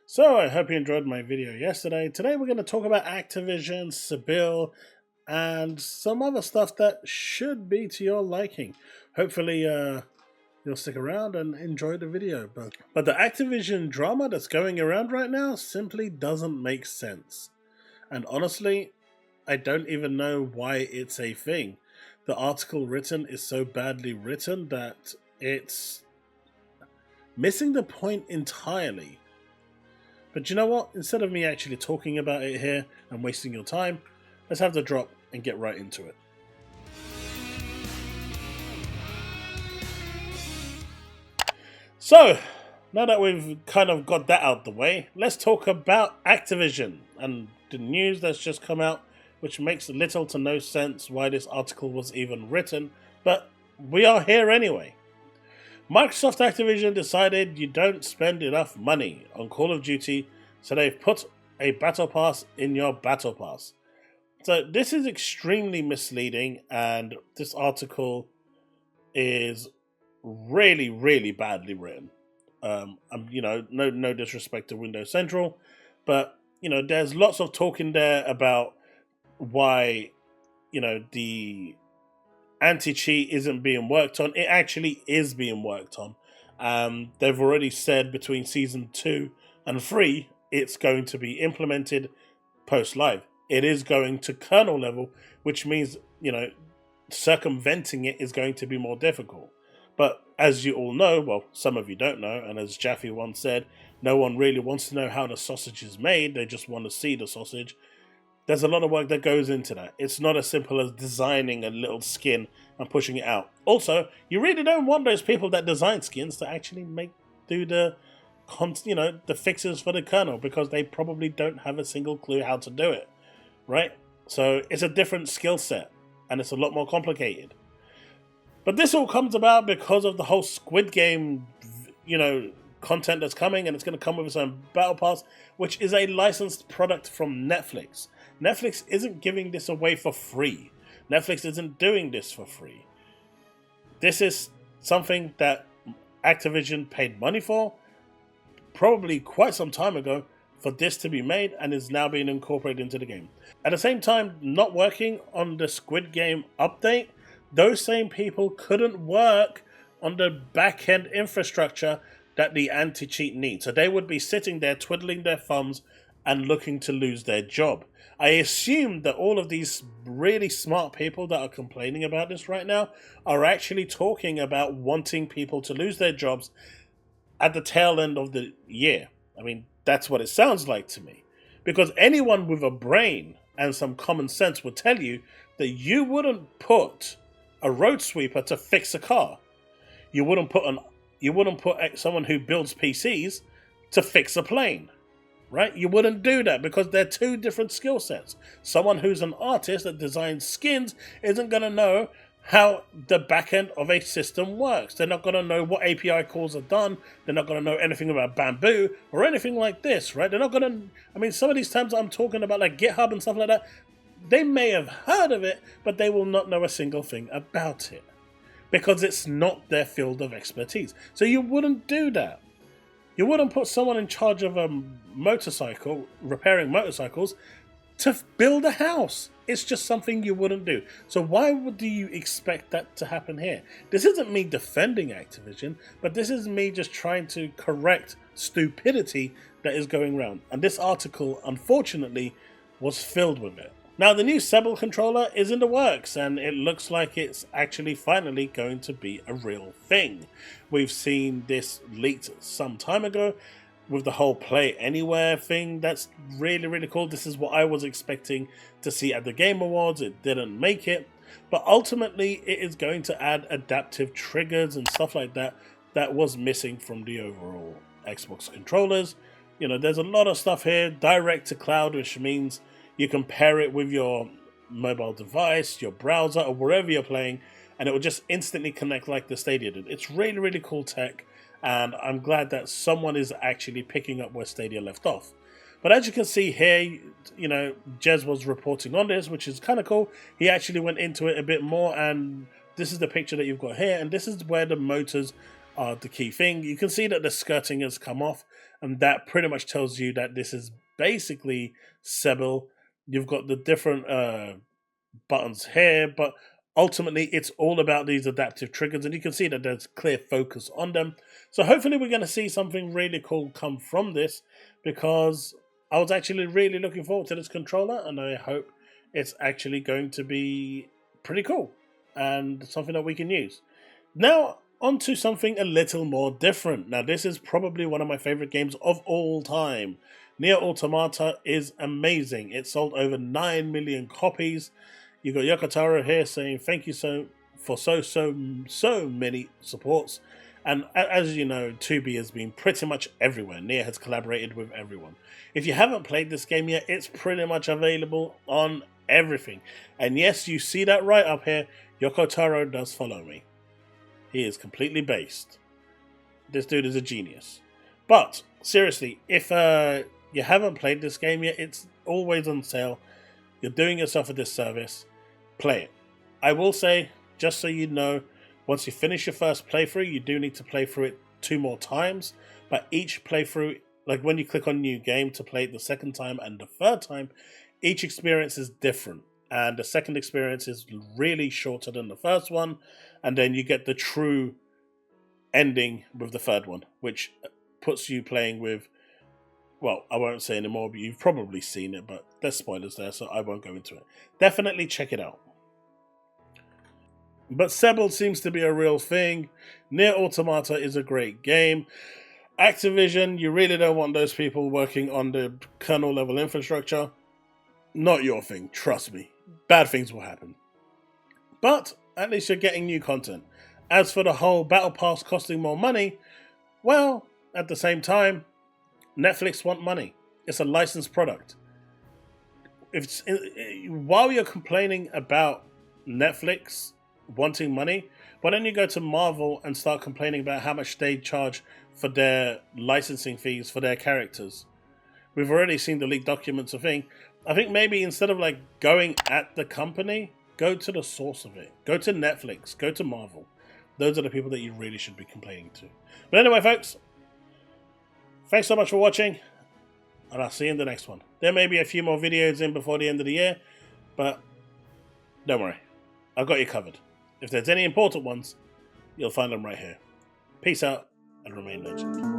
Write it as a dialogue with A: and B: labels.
A: So I hope you enjoyed my video yesterday. Today we're going to talk about Activision, Sebile, and some other stuff that should be to your liking. Hopefully you'll stick around and enjoy the video. But the Activision drama that's going around right now simply doesn't make sense. And honestly, I don't even know why it's a thing. The article written is so badly written that it's missing the point entirely. But you know what? Instead of me actually talking about it here and wasting your time, let's have the drop and get right into it. So, now that we've kind of got that out the way, let's talk about Activision and the news that's just come out, which makes little to no sense why this article was even written, but we are here anyway. Microsoft Activision decided you don't spend enough money on Call of Duty, so they've put a Battle Pass in your Battle Pass. So this is extremely misleading, and this article is really, really badly written. No disrespect to Windows Central, but there's lots of talk in there about why the anti-cheat isn't being worked on. It actually is being worked on. They've already said between season 2 and 3 it's going to be implemented post-live. It is going to kernel level, which means circumventing it is going to be more difficult. But as you all know, well, some of you don't know, and as Jaffe once said, no one really wants to know how the sausage is made, they just want to see the sausage. There's a lot of work that goes into that. It's not as simple as designing a little skin and pushing it out. Also, you really don't want those people that design skins to actually do the fixes for the kernel, because they probably don't have a single clue how to do it, right? So it's a different skill set, and it's a lot more complicated. But this all comes about because of the whole Squid Game, content that's coming, and it's going to come with its own Battle Pass, which is a licensed product from Netflix. Netflix isn't giving this away for free. Netflix isn't doing this for free. This is something that Activision paid money for, probably quite some time ago, for this to be made, and is now being incorporated into the game. At the same time, not working on the Squid Game update, those same people couldn't work on the back-end infrastructure that the anti-cheat needs. So they would be sitting there twiddling their thumbs and looking to lose their job. I assume that all of these really smart people that are complaining about this right now are actually talking about wanting people to lose their jobs at the tail end of the year. I mean, that's what it sounds like to me. Because anyone with a brain and some common sense would tell you that you wouldn't put a road sweeper to fix a car. You wouldn't put someone who builds PCs to fix a plane, right? You wouldn't do that, because they're two different skill sets. Someone who's an artist that designs skins isn't going to know how the back end of a system works. They're not going to know what API calls are done. They're not going to know anything about Bamboo or anything like this, right? They're not going to... some of these terms I'm talking about, like GitHub and stuff like that, they may have heard of it, but they will not know a single thing about it, because it's not their field of expertise. So you wouldn't do that. You wouldn't put someone in charge of a motorcycle, repairing motorcycles, to build a house. It's just something you wouldn't do. So why do you expect that to happen here? This isn't me defending Activision, but this is me just trying to correct stupidity that is going around. And this article, unfortunately, was filled with it. Now, the new Sebile controller is in the works, and it looks like it's actually finally going to be a real thing. We've seen this leaked some time ago with the whole Play Anywhere thing. That's really, really cool. This is what I was expecting to see at the Game Awards. It didn't make it. But ultimately, it is going to add adaptive triggers and stuff like that that was missing from the overall Xbox controllers. There's a lot of stuff here. Direct to cloud, which means you can pair it with your mobile device, your browser, or wherever you're playing, and it will just instantly connect like the Stadia did. It's really, really cool tech, and I'm glad that someone is actually picking up where Stadia left off. But as you can see here, Jez was reporting on this, which is kind of cool. He actually went into it a bit more, and this is the picture that you've got here, and this is where the motors are the key thing. You can see that the skirting has come off, and that pretty much tells you that this is basically Sebile. You've got the different buttons here, but ultimately it's all about these adaptive triggers, and you can see that there's clear focus on them. So hopefully we're going to see something really cool come from this, because I was actually really looking forward to this controller, and I hope it's actually going to be pretty cool and something that we can use. Now on to something a little more different. Now this is probably one of my favorite games of all time. Nier Automata is amazing. It sold over 9 million copies. You got Yokotaro here saying thank you for so many supports. And as you know, 2B has been pretty much everywhere. Nier has collaborated with everyone. If you haven't played this game yet, it's pretty much available on everything. And yes, you see that right up here. Yokotaro does follow me. He is completely based. This dude is a genius. But seriously, if you haven't played this game yet, it's always on sale. You're doing yourself a disservice. Play it. I will say, just so you know, once you finish your first playthrough, you do need to play through it 2 more times. But each playthrough, like when you click on new game to play it the second time and the third time, each experience is different. And the second experience is really shorter than the first one. And then you get the true ending with the third one, which puts you playing with, well, I won't say anymore, but you've probably seen it, but there's spoilers there, so I won't go into it. Definitely check it out. But Sebile seems to be a real thing. Nier Automata is a great game. Activision, you really don't want those people working on the kernel level infrastructure. Not your thing, trust me. Bad things will happen. But at least you're getting new content. As for the whole Battle Pass costing more money, well, at the same time, Netflix want money. It's a licensed product. While you're complaining about Netflix wanting money, why don't you go to Marvel and start complaining about how much they charge for their licensing fees for their characters? We've already seen the leaked documents of thing. I think maybe instead of like going at the company, go to the source of it. Go to Netflix. Go to Marvel. Those are the people that you really should be complaining to. But anyway, folks, thanks so much for watching, and I'll see you in the next one. There may be a few more videos in before the end of the year, but don't worry. I've got you covered. If there's any important ones, you'll find them right here. Peace out, and remain legend.